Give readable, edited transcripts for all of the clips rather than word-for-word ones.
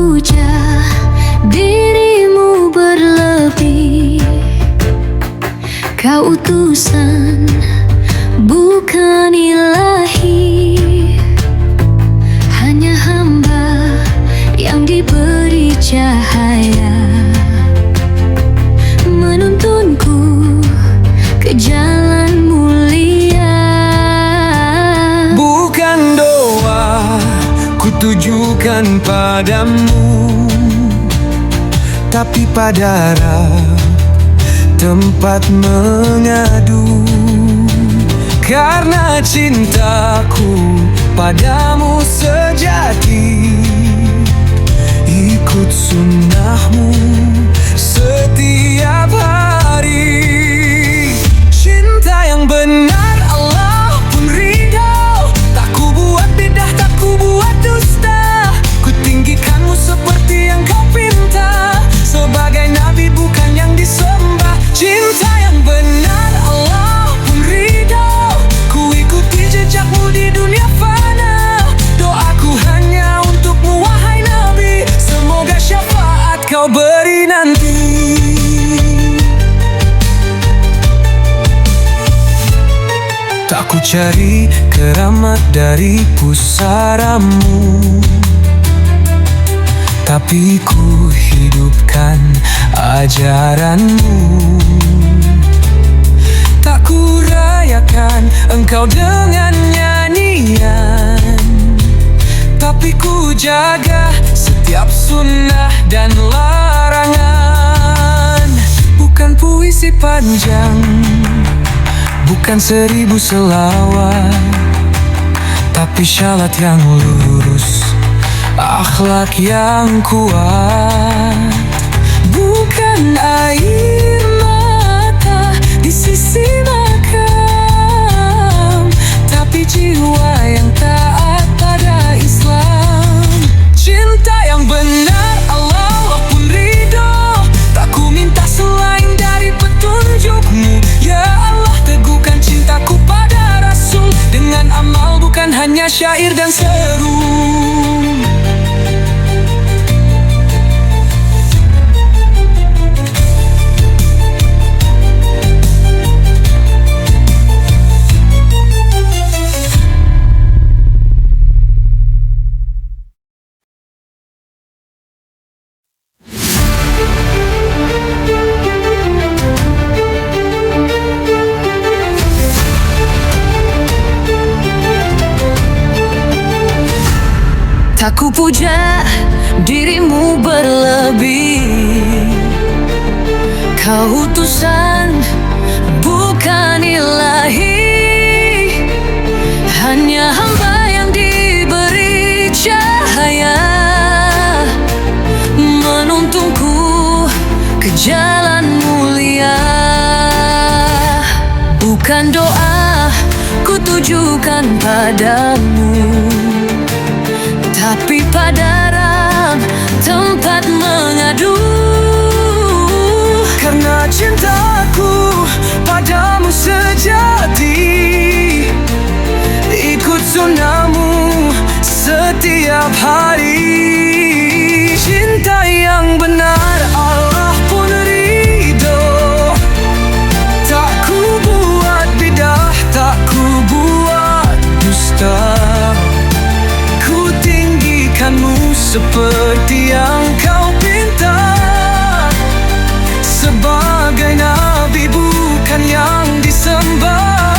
puja dirimu berlebih. Kau utusan, bukan ilahi. Hanya hamba yang diberi cahaya, menuntunku ke jalan mulia. Bukan doa ku tujukan padamu, tapi pada Rab, tempat mengadu. Karena cintaku padamu sejati, ikut sunnahmu setiap hari. Cinta yang benar Allah pun ridho, tak ku buat bidah, tak ku buat dusta. Ku tinggikanmu seperti yang kau pinta, sebagai nabi bukan yang disembah. Cinta yang benar Allah pun ridho, ku ikuti jejakmu di dunia fana. Doaku hanya untukmu wahai nabi, semoga syafaat kau beri nanti. Tak ku cari keramat dari pusaramu, tapi ku hidupkan ajaranmu. Tak ku rayakan engkau dengan nyanyian, tapi ku jaga setiap sunnah dan larangan. Bukan puisi panjang, bukan 1000 selawat, tapi syalat yang lurus, akhlak yang kuat. Bukan air mata di sisi makam, tapi jiwa yang taat pada Islam. Cinta yang benar Allah pun ridho, tak ku minta selain dari petunjukmu. Ya Allah, teguhkan cintaku pada Rasul, dengan amal bukan hanya syair dan seru. Tak ku puja dirimu berlebih. Kau utusan, bukan ilahi. Hanya hamba yang diberi cahaya, menuntunku ke jalan mulia. Bukan doa ku tujukan padamu, tapi pada Rab, tempat mengadu. Karena cintaku padamu sejati, ikut sunnahmu setiap hari. Cinta yang benar Allah pun ridho, tak ku buat bidah, tak ku buat dusta. Seperti yang kau pinta, sebagai nabi bukan yang disembah.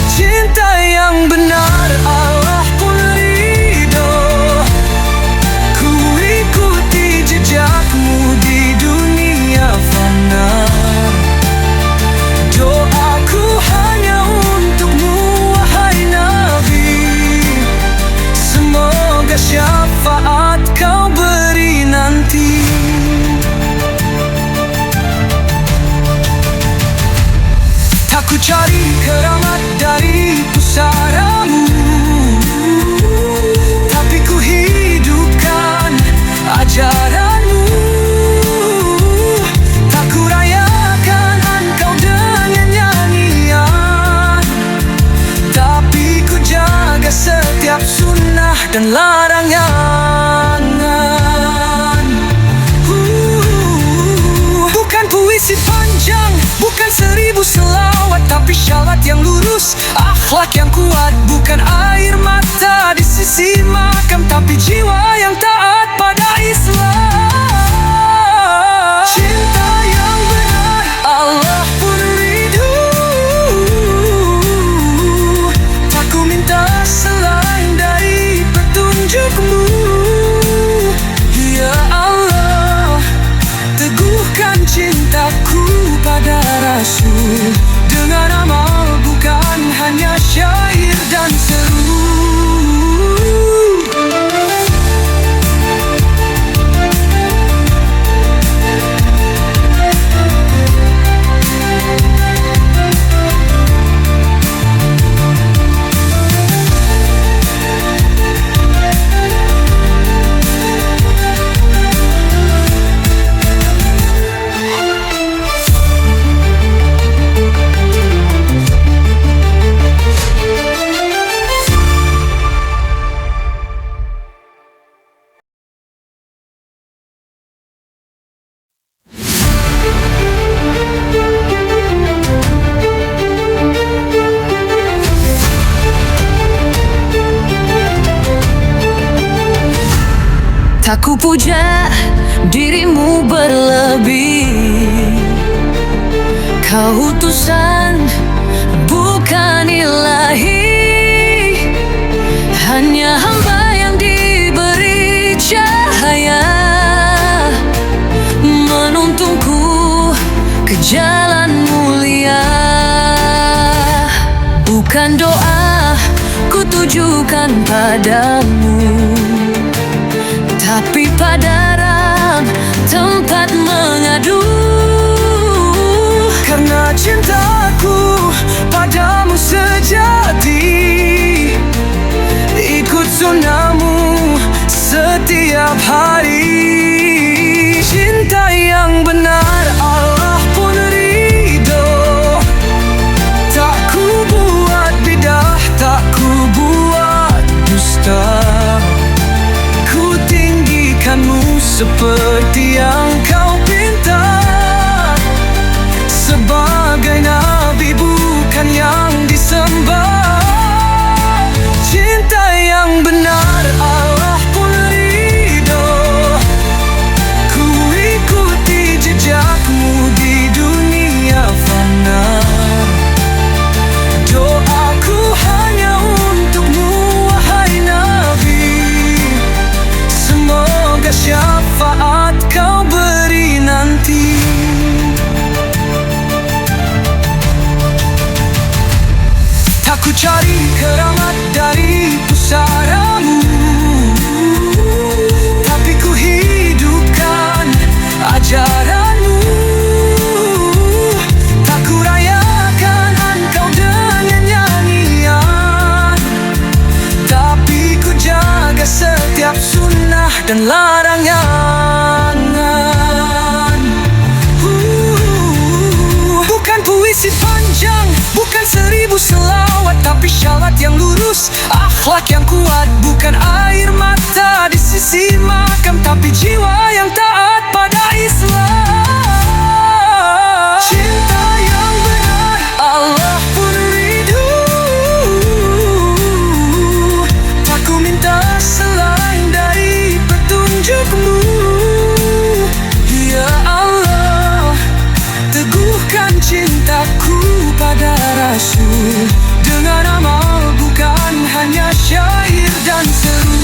Cinta yang benar Allah pun ridho, ku ikuti jejakmu di dunia fana. Doaku hanya untukmu wahai nabi, semoga syafaat kau beri nanti. Tak ku cari keramat dari pusaramu, tapi ku hidupkan ajaranmu. Tak ku rayakan engkau dengan nyanyian, tapi ku jaga setiap sunnah dan larangan. sisi makam, tapi jiwa yang taat pada Islam. Cinta yang benar Allah pun ridho, tak ku minta selain dari petunjuk-Mu. Ya Allah, teguhkan cintaku pada Rasul dengan amal, bukan hanya syair dan seru. Tak ku puja dirimu berlebih, kau utusan bukan ilahi, hanya hamba yang diberi cahaya, menuntunku ke jalan mulia. Bukan doa ku tujukan padamu, tapi padaran tempat mengadu. Karena cintaku padamu sejati, ikut sunnahmu setiap hari. Cinta yang benar Allah pun ridho, tak ku buat bidah, tak ku buat dusta. Seperti yang kau pinta, sebagai nabi bukan yang disembah. Cinta yang benar Allah pun ridho, ku ikuti jejakmu di dunia fana. Doaku hanya untukmu wahai Nabi, semoga syafaat kau beri nanti. Tak ku cari keramat dari pusaramu, tapi ku hidupkan ajaranmu. Tak ku rayakan engkau dengan nyanyian, tapi ku jaga setiap sunnah dan larangan. Bukan puisi panjang, bukan 1000 selawat, tapi syarat yang lurus, akhlak yang kuat. Bukan air mata di sisi makam, tapi jiwa yang taat pada Islam. Cinta yang benar Allah pun ridho, tak ku minta selain dari petunjuk-Mu. Ya Allah, teguhkan cintaku pada Rasul dengan amal, bukan hanya syair dan seru.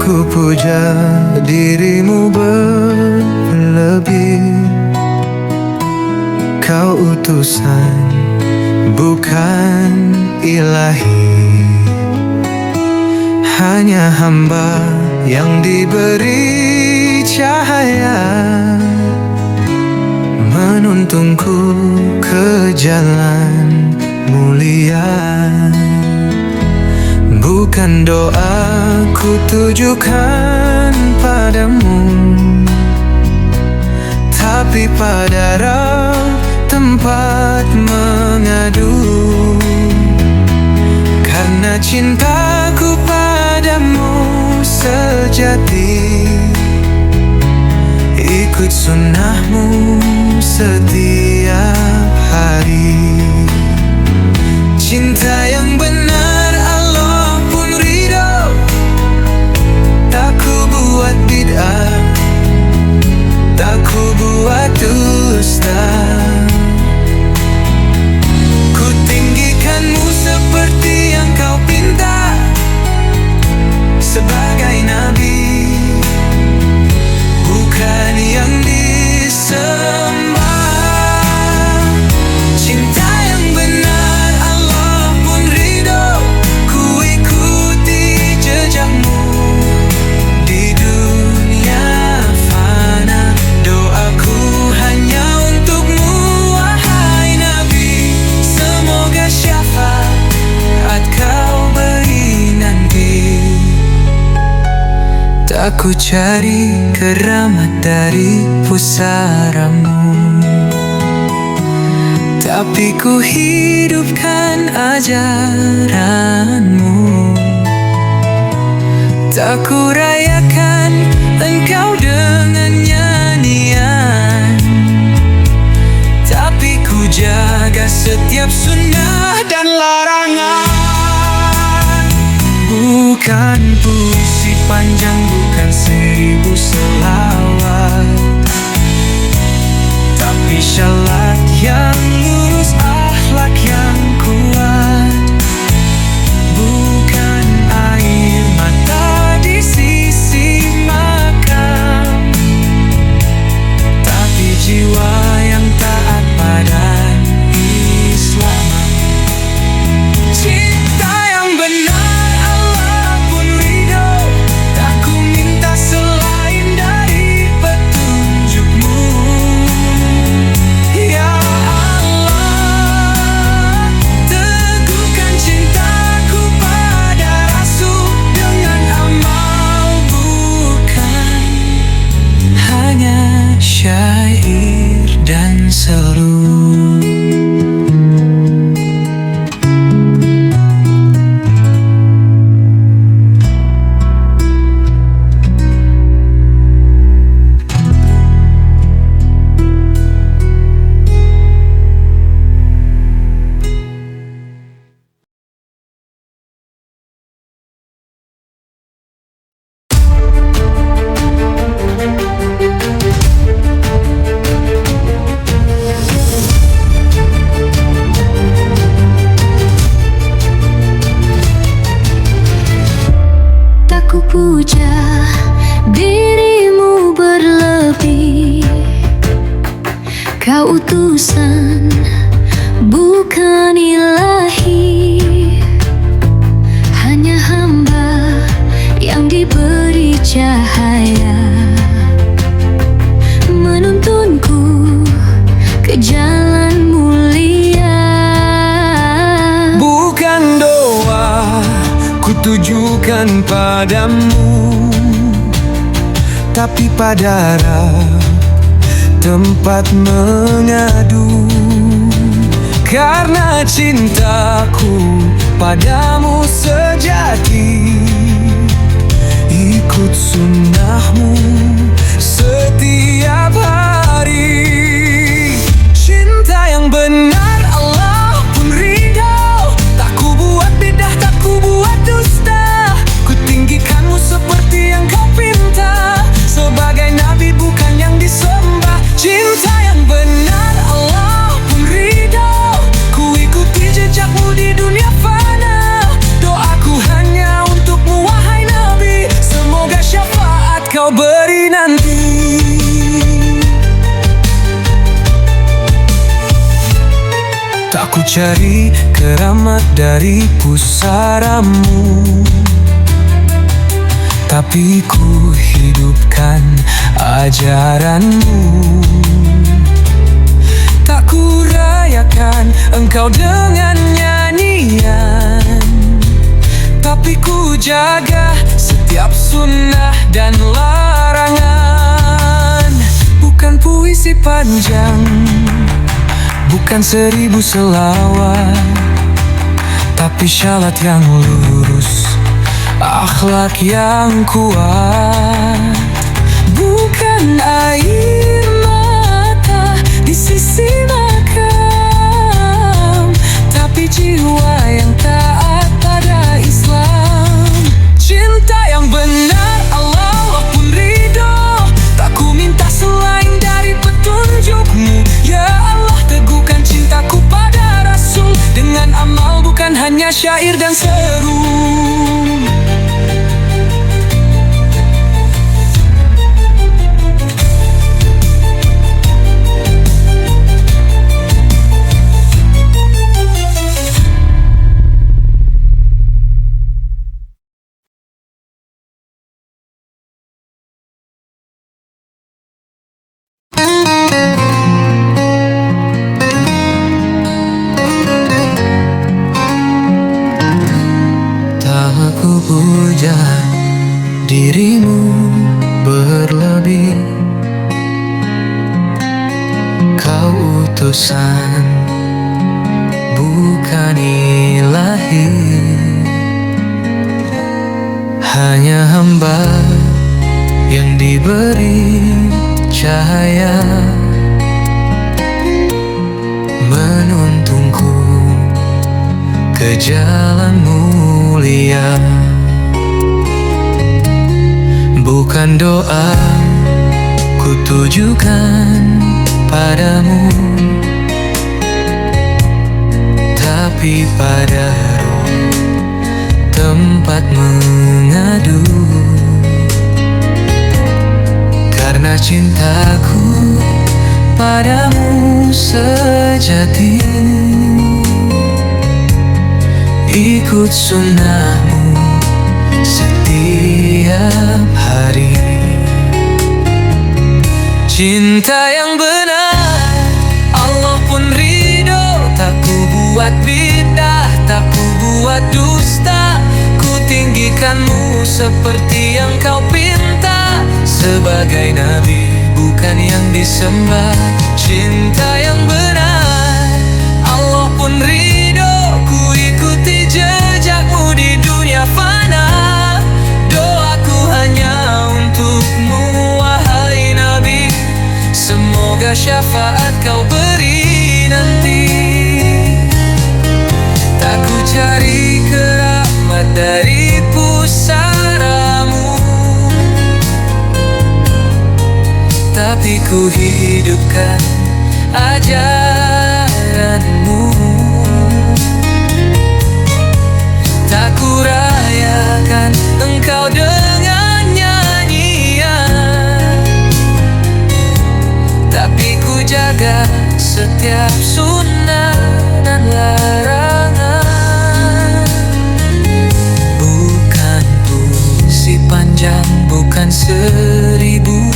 Ku puja dirimu berlebih, kau utusan bukan ilahi, hanya hamba yang diberi cahaya, menuntunku ke jalan mulia. Bukan doa ku tujukan padamu, tapi pada Rabb tempat mengadu. Karena cintaku padamu sejati, ikut sunnahmu setiap hari. Cinta yang benar Allah pun ridho, tak ku buat bid'ah, tak ku buat dusta. Ku tinggikanmu seperti yang kau pinta, sebagai nabi, bukan yang disembah. Cinta yang benar Allah pun ridho, ku ikuti jejakmu di dunia fana. Doaku hanya untukmu wahai Nabi, semoga syafaat kau beri nanti. Tak ku cari keramat dari pusaramu, tapi ku hidupkan ajaranmu. Tak ku rayakan engkau dengan nyanyian, tapi ku jaga setiap sunnah dan larangan. Bukan puisi panjang, bukan 1000 selawat, tapi syalat yang lurus, akhlak yang kuat. Bukan air mata di sisi makam, tapi jiwa yang taat pada Islam. Cinta yang benar Allah pun ridho, tak ku minta selain dari petunjukmu. Ya Allah, teguhkan cintaku pada Rasul dengan amal, bukan hanya syair dan seru. Ku puja dirimu berlebih, kau utusan bukan ilahi, hanya hamba yang diberi cahaya, menuntunku ke jalan mulia. Bukan doa ku tujukan padamu, tapi pada Rabb tempat mengadu. Karena cintaku padamu sejati, ikut sunnahmu setiap hari. Cinta yang benar Allah pun ridho, tak ku buat bidah, tak ku buat dusta. Ku tinggikanmu seperti yang kau pinta, sebagai nabi bukan yang disembah. Cinta yang benar Allah pun ridho, ku ikuti jejakmu di dunia fana. Doaku hanya untukmu wahai Nabi, semoga syafaat kau beri nanti. Tak ku cari keramat dari pusaramu, tapi ku hidupkan ajaranmu. Tak ku rayakan engkau dengan nyanyian, tapi ku jaga setiap sunnah dan larangan. Bukan puisi panjang, bukan 1000 selawat, tapi syalat yang lurus, akhlak yang kuat. Bukan air mata di sisi makam, tapi jiwa yang taat pada Islam. Cinta yang benar Allah pun ridho, tak ku minta selain dari petunjukmu. Ya Allah, teguhkan cintaku pada Rasul dengan amal, bukan hanya syair dan seru. Aku puja dirimu berlebih, kau utusan bukan ilahi, hanya hamba yang diberi cahaya menuntunku ke jalan mulia. Bukan doa ku tujukan padamu, tapi pada roh tempat mengadu. Karena cintaku padamu sejati, ikut sunnahmu setiap hari. Cinta yang benar Allah pun ridho, tak ku buat bidah, tak ku buat dusta. Ku tinggikanmu seperti yang kau pinta, sebagai nabi bukan yang disembah. Cinta yang benar Allah pun ridho, ku ikuti jejakmu di dunia fana. Doaku hanya untukmu wahai Nabi, semoga syafaat kau beri nanti. Tak ku cari keramat dari pusaramu, tapi ku hidupkan ajaranmu. Tak ku rayakan engkau dengan nyanyian, tapi ku jaga setiap sunnah dan larangan. Bukan puisi panjang, bukan 1000